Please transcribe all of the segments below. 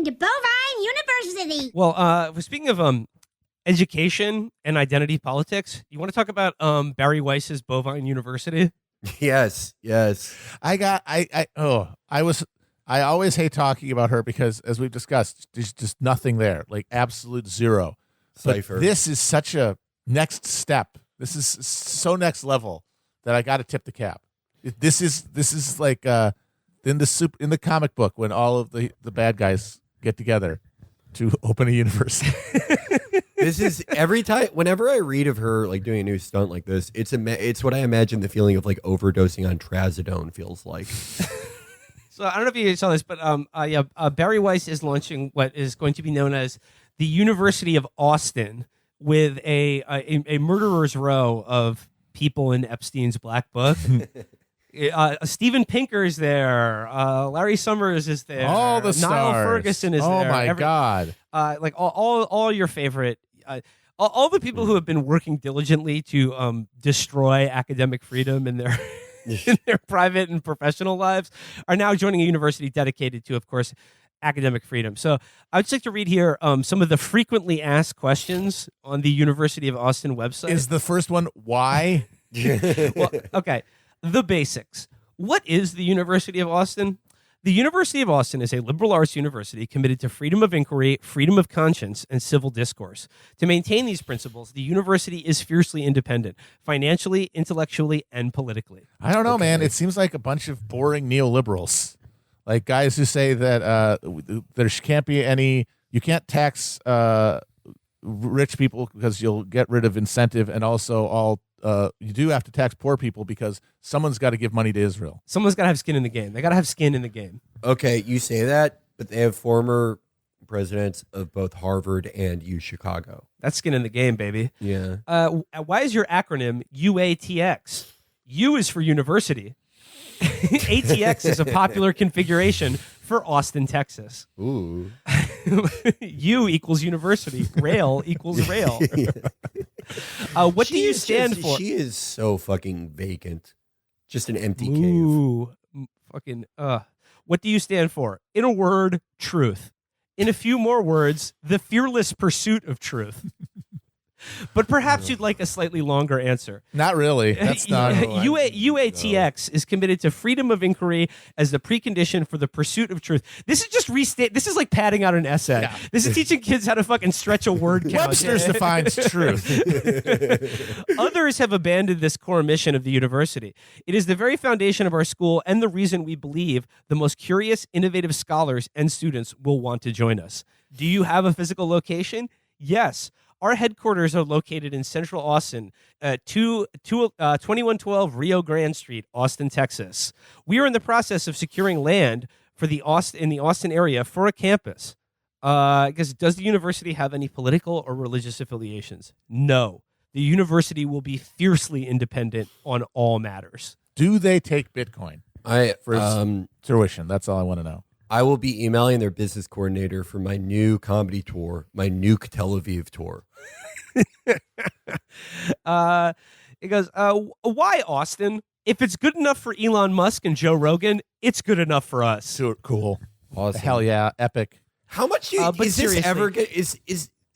listening to Bovine University. Well, speaking of education and identity politics, you want to talk about Bari Weiss's Bovine University? Yes. I always hate talking about her because, as we've discussed, there's just nothing there, like absolute zero. Cipher. But this is such a next step. This is so next level that I got to tip the cap. This is like in the comic book when all of the bad guys get together to open a university. This is every time. Whenever I read of her like doing a new stunt like this, it's what I imagine the feeling of like overdosing on trazodone feels like. So I don't know if you saw this, but Bari Weiss is launching what is going to be known as the University of Austin, with a murderer's row of people in Epstein's black book. Steven Pinker is there. Larry Summers is there. All the stars. Niall Ferguson is there. Oh my God! Like all your favorite. All the people who have been working diligently to destroy academic freedom in their in their private and professional lives are now joining a university dedicated to, of course, academic freedom. So I would just like to read here some of the frequently asked questions on the University of Austin website. Is the first one why? Well, okay. The basics. What is the University of Austin? The University of Austin is a liberal arts university committed to freedom of inquiry, freedom of conscience, and civil discourse. To maintain these principles, the university is fiercely independent, financially, intellectually, and politically. I don't know, man. It seems like a bunch of boring neoliberals, like guys who say that there can't be any. You can't tax rich people because you'll get rid of incentive, and also all. You do have to tax poor people because someone's got to give money to Israel. Someone's got to have skin in the game. They got to have skin in the game. Okay, you say that, but they have former presidents of both Harvard and U Chicago. That's skin in the game, baby. Yeah. Why is your acronym UATX? U is for university. ATX is a popular configuration for Austin, Texas. Ooh. U equals university. Rail equals rail. What do you stand for? She is so fucking vacant. Just an empty Ooh, fucking. What do you stand for? In a word, truth. In a few more words, the fearless pursuit of truth. But perhaps you'd like a slightly longer answer. Not really. That's not. UATX is committed to freedom of inquiry as the precondition for the pursuit of truth. This is just restate. This is like padding out an essay. Yeah. This is teaching kids how to fucking stretch a word count. Webster's defines truth. Others have abandoned this core mission of the university. It is the very foundation of our school and the reason we believe the most curious, innovative scholars and students will want to join us. Do you have a physical location? Yes. Our headquarters are located in Central Austin, 2112 Rio Grande Street, Austin, Texas. We are in the process of securing land for in the Austin area for a campus. Does the university have any political or religious affiliations? No. The university will be fiercely independent on all matters. Do they take Bitcoin for tuition? That's all I want to know. I will be emailing their business coordinator for my new comedy tour, my Nuke Tel Aviv tour. He goes, why Austin? If it's good enough for Elon Musk and Joe Rogan, it's good enough for us. Cool. Awesome. Hell yeah. Epic. How much but is this seriously, ever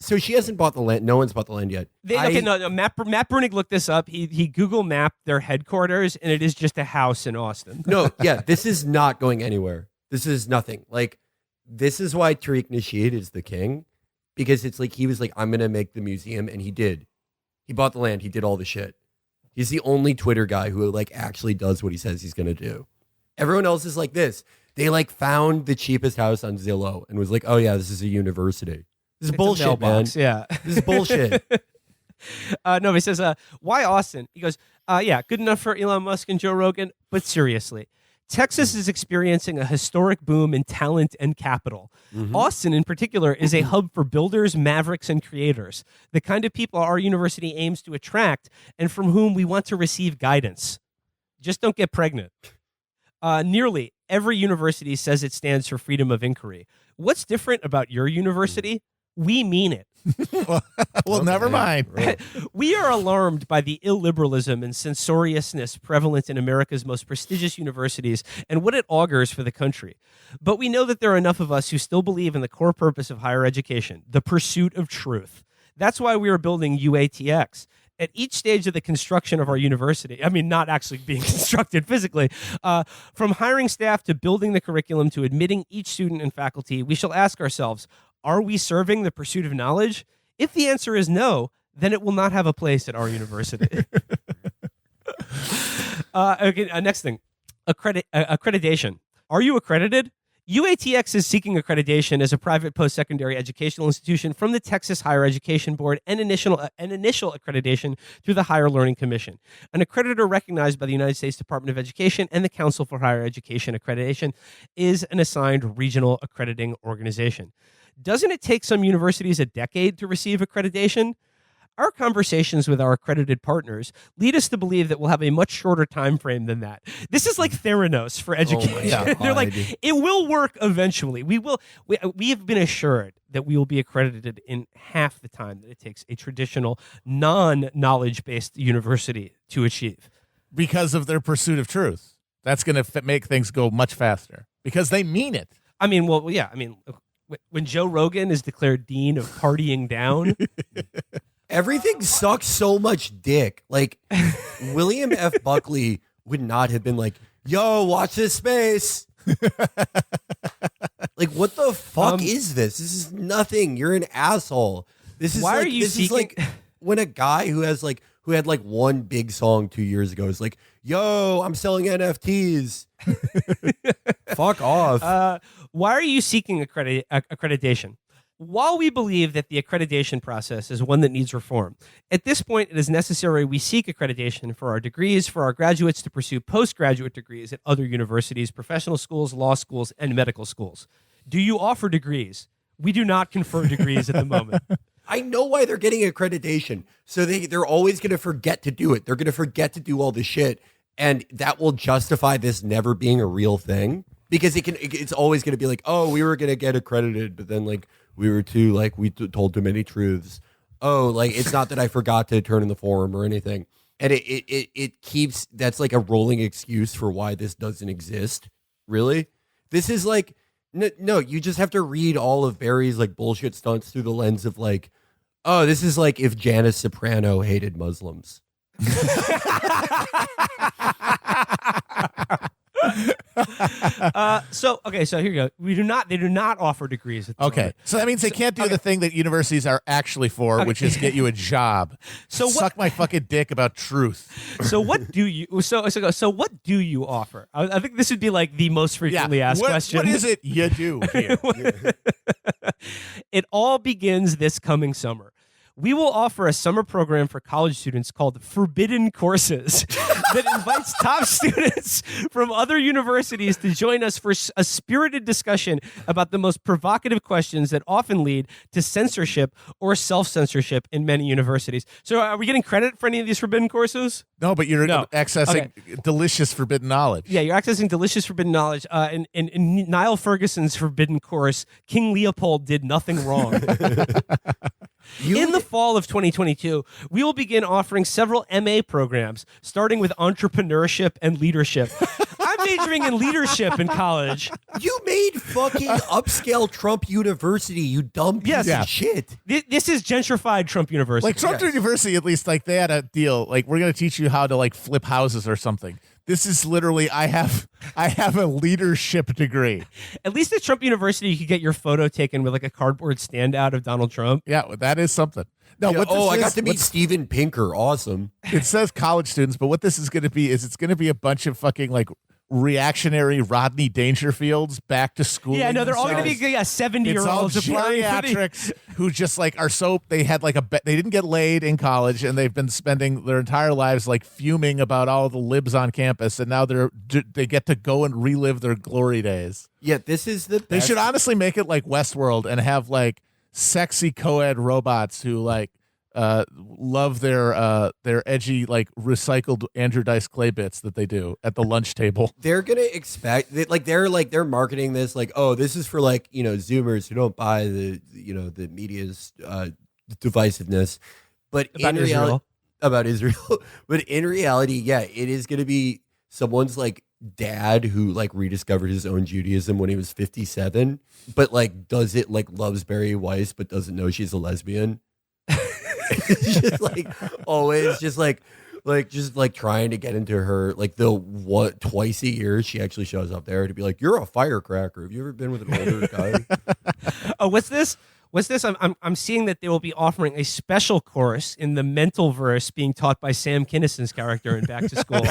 so she hasn't bought the land. No one's bought the land yet. Matt Brunig looked this up. He Google mapped their headquarters, and it is just a house in Austin. No, yeah, this is not going anywhere. This is nothing. Like, this is why Tariq Nasheed is the king, because it's like he was like, I'm going to make the museum, and he did. He bought the land. He did all the shit. He's the only Twitter guy who like actually does what he says he's going to do. Everyone else is like this. They like found the cheapest house on Zillow and was like, oh yeah, this is a university. This is bullshit, man. Yeah. This is bullshit. No, he says, why Austin? He goes, yeah, good enough for Elon Musk and Joe Rogan, but seriously. Texas is experiencing a historic boom in talent and capital. Mm-hmm. Austin, in particular, is a hub for builders, mavericks, and creators, the kind of people our university aims to attract and from whom we want to receive guidance. Just don't get pregnant. Nearly every university says it stands for freedom of inquiry. What's different about your university? We mean it. Well, never mind. We are alarmed by the illiberalism and censoriousness prevalent in America's most prestigious universities and what it augurs for the country. But we know that there are enough of us who still believe in the core purpose of higher education, the pursuit of truth. That's why we are building UATX. At each stage of the construction of our university, I mean, not actually being constructed physically, from hiring staff to building the curriculum to admitting each student and faculty, we shall ask ourselves, are we serving the pursuit of knowledge? If the answer is no, then it will not have a place at our university. Okay, next thing, accreditation. Are you accredited? UATX is seeking accreditation as a private post-secondary educational institution from the Texas Higher Education Board and initial accreditation through the Higher Learning Commission. An accreditor recognized by the United States Department of Education and the Council for Higher Education Accreditation is an assigned regional accrediting organization. Doesn't it take some universities a decade to receive accreditation? Our conversations with our accredited partners lead us to believe that we'll have a much shorter time frame than that. This is like Theranos for education. They're like, it will work eventually. We have been assured that we will be accredited in half the time that it takes a traditional non-knowledge-based university to achieve. Because of their pursuit of truth. That's going to make things go much faster because they mean it. I mean, well, yeah. I mean, when Joe Rogan is declared dean of partying down... Everything sucks so much dick. Like, William F. Buckley would not have been like, yo, watch this space. Like, what the fuck is this? This is nothing. You're an asshole. This is why like, are you this seeking- is like when a guy who had like one big song 2 years ago is like, yo, I'm selling NFTs. Fuck off. Why are you seeking accreditation? While we believe that the accreditation process is one that needs reform, at this point it is necessary we seek accreditation for our degrees, for our graduates to pursue postgraduate degrees at other universities, professional schools, law schools, and medical schools. Do you offer degrees? We do not confer degrees at the moment. I know why they're getting accreditation. So they're always going to forget to do it. They're going to forget to do all the shit. And that will justify this never being a real thing. Because it's always going to be like, oh, we were going to get accredited, but then like we were too, like we told too many truths. Oh, like it's not that I forgot to turn in the form or anything. And it keeps, that's like a rolling excuse for why this doesn't exist. Really? This is like, no, you just have to read all of Barry's like bullshit stunts through the lens of like, oh, this is like if Janice Soprano hated Muslims. So here you go. They do not offer degrees. At the moment. So that means they can't do the thing that universities are actually for, which is get you a job. Suck my fucking dick about truth. So what do you? So what do you offer? I think this would be like the most frequently asked question. What is it you do here? It all begins this coming summer. We will offer a summer program for college students called Forbidden Courses that invites top students from other universities to join us for a spirited discussion about the most provocative questions that often lead to censorship or self-censorship in many universities. So are we getting credit for any of these forbidden courses? No, but you're accessing delicious forbidden knowledge. Yeah, you're accessing delicious forbidden knowledge. In Niall Ferguson's forbidden course, King Leopold did nothing wrong. In the fall of 2022, we will begin offering several MA programs, starting with entrepreneurship and leadership. I'm majoring in leadership in college. You made fucking upscale Trump University, you dumb piece of shit. This is gentrified Trump University. Like Trump University, at least, like they had a deal. Like we're going to teach you how to like flip houses or something. This is literally, I have a leadership degree. At least at Trump University, you could get your photo taken with like a cardboard standout of Donald Trump. Yeah, that is something. No, Yeah, I got to meet Steven Pinker. Awesome. It says college students, but what this is going to be is it's going to be a bunch of fucking like reactionary Rodney Dangerfields back to school. Yeah, no, they're all going to be 70-year-olds applying for geriatrics who just like are so they had like they didn't get laid in college and they've been spending their entire lives like fuming about all the libs on campus and now they get to go and relive their glory days. Yeah, this is the best. They should honestly make it like Westworld and have like sexy co-ed robots who like love their edgy like recycled Andrew Dice Clay bits that they do at the lunch table. They're gonna expect they're marketing this like, oh, this is for like, Zoomers who don't buy the the media's divisiveness, but About in reality, Israel. about Israel. But in reality, yeah, it is gonna be someone's like dad who like rediscovered his own Judaism when he was 57, but like does it like loves Bari Weiss but doesn't know she's a lesbian. It's just like always just like trying to get into her like twice a year she actually shows up there to be like, you're a firecracker. Have you ever been with an older guy? Oh, what's this? I'm seeing that they will be offering a special course in the mental verse being taught by Sam Kinnison's character in Back to School.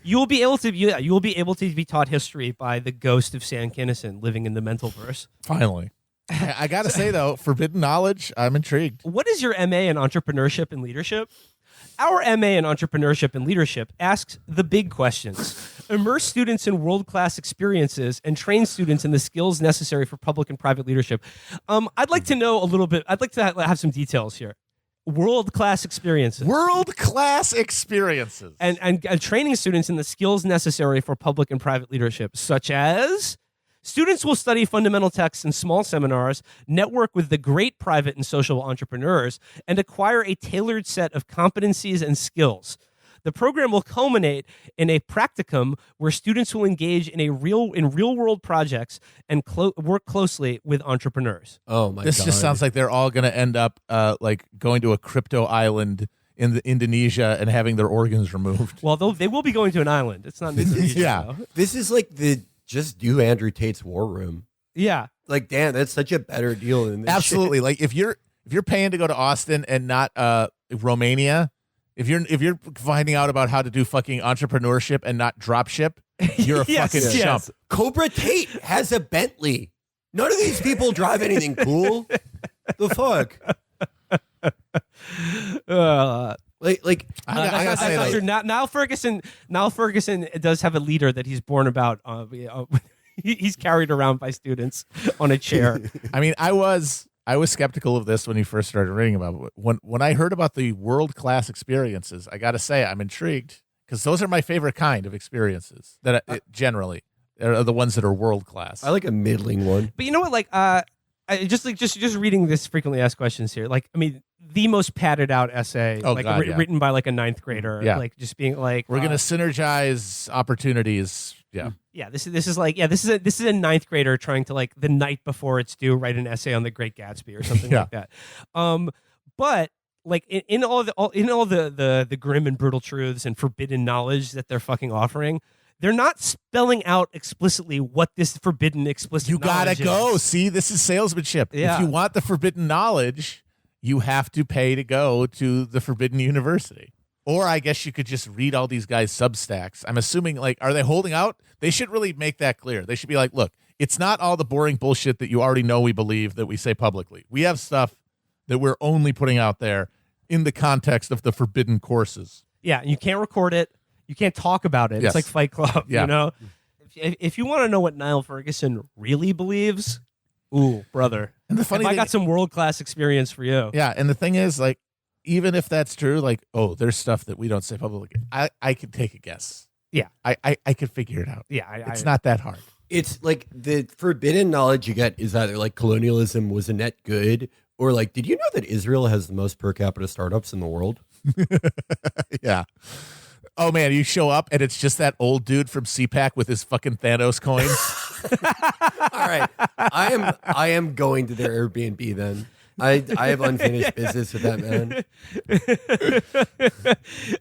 You will be able to be taught history by the ghost of Sam Kinison living in the mental verse. Finally. I gotta say though, forbidden knowledge, I'm intrigued. What is your MA in entrepreneurship and leadership? Our MA in entrepreneurship and leadership asks the big questions. Immerse students in world-class experiences and train students in the skills necessary for public and private leadership. I'd like to know a little bit. I'd like to have some details here. World-class experiences. World-class experiences. And training students in the skills necessary for public and private leadership, such as students will study fundamental texts in small seminars, network with the great private and social entrepreneurs, and acquire a tailored set of competencies and skills. The program will culminate in a practicum where students will engage in real-world projects and work closely with entrepreneurs. Oh my god! This just sounds like they're all going to end up like going to a crypto island in the Indonesia and having their organs removed. Well, they will be going to an island. It's not Indonesia. Yeah. though. This is like just do Andrew Tate's War Room. Yeah. Like, damn, that's such a better deal than this. Absolutely. Like if you're paying to go to Austin and not Romania, if you're finding out about how to do fucking entrepreneurship and not drop ship, you're a Yes, fucking yes. chump. Cobra Tate has a Bentley. None of these people drive anything cool. The fuck? Like I gotta That's say, not like, true. Now Ferguson does have a leader that he's born about. He's carried around by students on a chair. I mean, I was skeptical of this when he first started reading about it. When I heard about the world-class experiences, I got to say I'm intrigued because those are my favorite kind of experiences that generally are the ones that are world-class. I like a middling one. But you know what? Like, I just reading this frequently asked questions here. Like, I mean, the most padded out essay, Oh, God, yeah. written by like a ninth grader. Yeah. Like, just being like, We're going to synergize opportunities. Yeah. Yeah, this is a ninth grader trying to, like, the night before it's due, write an essay on the Great Gatsby or something Yeah. like that. But like in all the grim and brutal truths and forbidden knowledge that they're fucking offering, they're not spelling out explicitly what this forbidden explicit. You gotta knowledge go. is. See, this is salesmanship. Yeah. If you want the forbidden knowledge, you have to pay to go to the forbidden university. Or I guess you could just read all these guys' Substacks. I'm assuming, like, are they holding out? They should really make that clear. They should be like, look, it's not all the boring bullshit that you already know we believe that we say publicly. We have stuff that we're only putting out there in the context of the forbidden courses. Yeah, you can't record it. You can't talk about it. Yes. It's like Fight Club. Yeah. You know, if you want to know what Niall Ferguson really believes, ooh, brother, And the funny I thing, got some world class experience for you. yeah, and the thing is, like, even if that's true, like, oh, there's stuff that we don't say publicly. I could take a guess. Yeah. I could figure it out. Yeah, It's not that hard. It's like the forbidden knowledge you get is either like colonialism was a net good, or like, did you know that Israel has the most per capita startups in the world? Yeah. Oh man, you show up and it's just that old dude from CPAC with his fucking Thanos coins. All right, I am going to their Airbnb then. I have unfinished business with that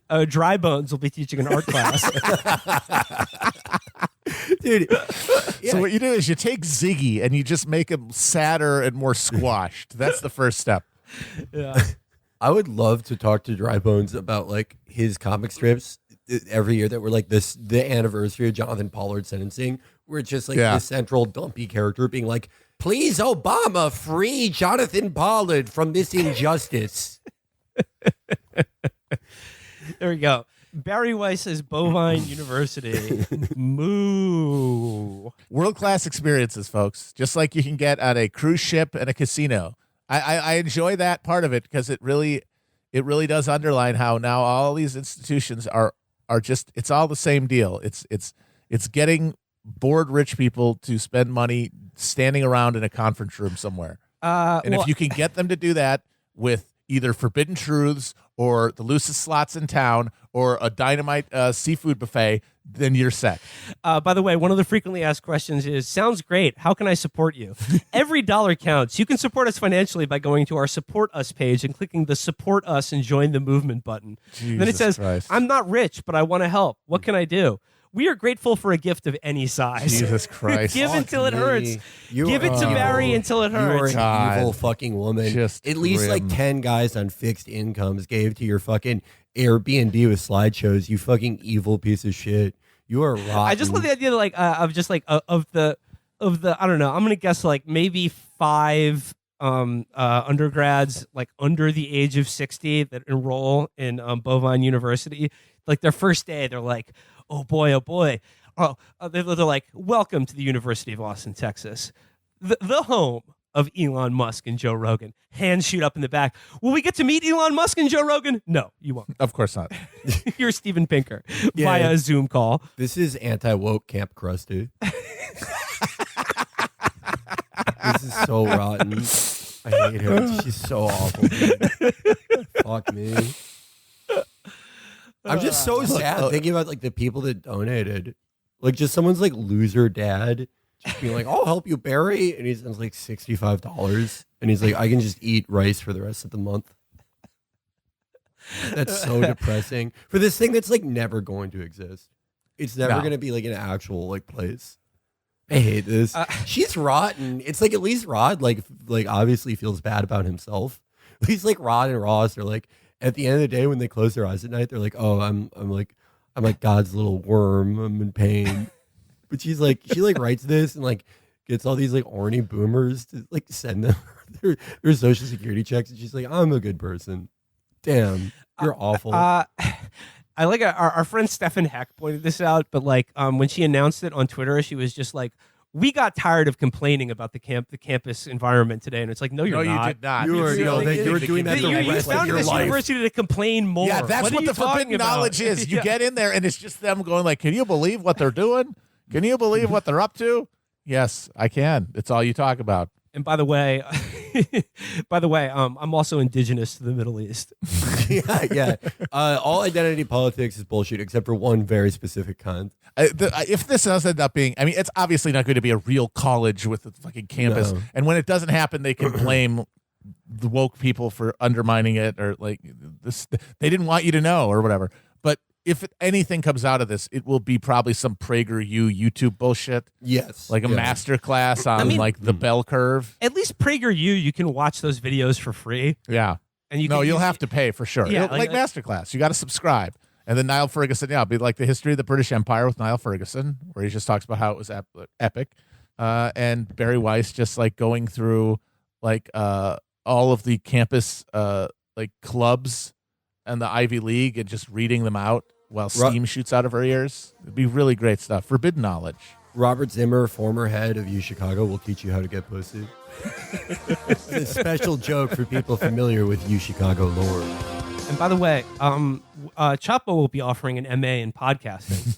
man. Dry Bones will be teaching an art class. Dude. So what you do is you take Ziggy and you just make him sadder and more squashed. That's the first step. Yeah. I would love to talk to Dry Bones about like his comic strips every year that were like the anniversary of Jonathan Pollard's sentencing, where it's just like the central dumpy character being like, please, Obama, free Jonathan Pollard from this injustice. There we go. Bari Weiss is Bovine University. Moo. World-class experiences, folks. Just like you can get at a cruise ship and a casino. I enjoy that part of it because it really does underline how now all these institutions are just, it's all the same deal. It's getting bored rich people to spend money standing around in a conference room somewhere. If you can get them to do that with either forbidden truths or the loosest slots in town or a dynamite seafood buffet, then you're set. By the way, one of the frequently asked questions is, sounds great. How can I support you? Every dollar counts. You can support us financially by going to our Support Us page and clicking the Support Us and Join the Movement button. Then it says, Christ. I'm not rich, but I want to help. What can I do? We are grateful for a gift of any size. Jesus Christ. Give until it me. hurts. You Give it are to evil. Barry until it You are hurts. an God. evil fucking woman. Just At least like grim. 10 guys on fixed incomes gave to your fucking Airbnb with slideshows. You fucking evil piece of shit. You are rotten. I just love the idea of the I don't know. I'm gonna guess like maybe 5 undergrads like under the age of 60 that enroll in Bovine University. Like their first day, they're like, oh boy. They're like, welcome to the University of Austin, Texas, the home of Elon Musk and Joe Rogan. Hands shoot up in the back. Will we get to meet Elon Musk and Joe Rogan? No, you won't. Of course not. You're Steven Pinker Yeah. via a Zoom call. This is anti-woke Camp Krusty. This is so rotten. I hate her. She's so awful. Fuck me. I'm just so sad thinking about like the people that donated. Like just someone's like loser dad just being like, I'll help you, Barry. And he sends like $65. And he's like, I can just eat rice for the rest of the month. That's so depressing. For this thing that's like never going to exist. It's never No. going to be like an actual like place. I hate this. She's rotten. It's like at least Rod like obviously feels bad about himself. At least like Rod and Ross are like at the end of the day when they close their eyes at night, they're like, oh, I'm like God's little worm. I'm in pain. But she writes this and like gets all these like orny boomers to like send them their social security checks, and she's like, I'm a good person. Damn, you're awful. I like our friend Stefan Heck pointed this out, but like when she announced it on Twitter, she was just like, "We got tired of complaining about the campus environment today," and it's like, no, you're No, not. you did not. You were doing that the You rest of founded your this life. university to complain more. Yeah, that's what what are you the forbidden talking about? knowledge is. You Yeah. get in there and it's just them going like, can you believe what they're doing? Can you believe what they're up to? Yes, I can. It's all you talk about. And by the way, I'm also indigenous to the Middle East. yeah. All identity politics is bullshit except for one very specific kind. If this does end up being, I mean, it's obviously not going to be a real college with a fucking campus. No. And when it doesn't happen, they can blame the woke people for undermining it or like this. They didn't want you to know or whatever. But if anything comes out of this, it will be probably some PragerU YouTube bullshit, Yes. like a master class on like the bell curve. At least PragerU, you can watch those videos for free. Yeah. And you No, can you'll use- have to pay for sure. Yeah, like masterclass. You got to subscribe. And then Niall Ferguson, yeah, it'll be like the history of the British Empire with Niall Ferguson, where he just talks about how it was epic. And Bari Weiss just like going through like all of the campus like clubs and the Ivy League and just reading them out while steam shoots out of her ears. It'd be really great stuff. Forbidden knowledge. Robert Zimmer, former head of UChicago, will teach you how to get pussy. It's a special joke for people familiar with UChicago lore. And by the way, Chapo will be offering an MA in podcasting,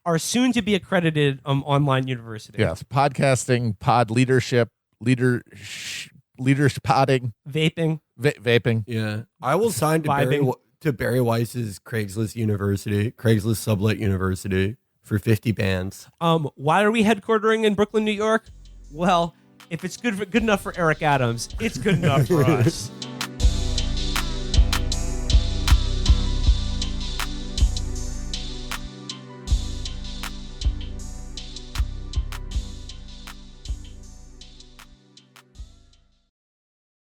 our soon to be accredited online university. Yes, podcasting, pod leadership, leadership podding, Vaping. Vaping. Yeah. I will sign to Bari Weiss's Craigslist sublet university for 50 bands. Why are we headquartering in Brooklyn, New York? Well, if it's good enough for Eric Adams, it's good enough for us.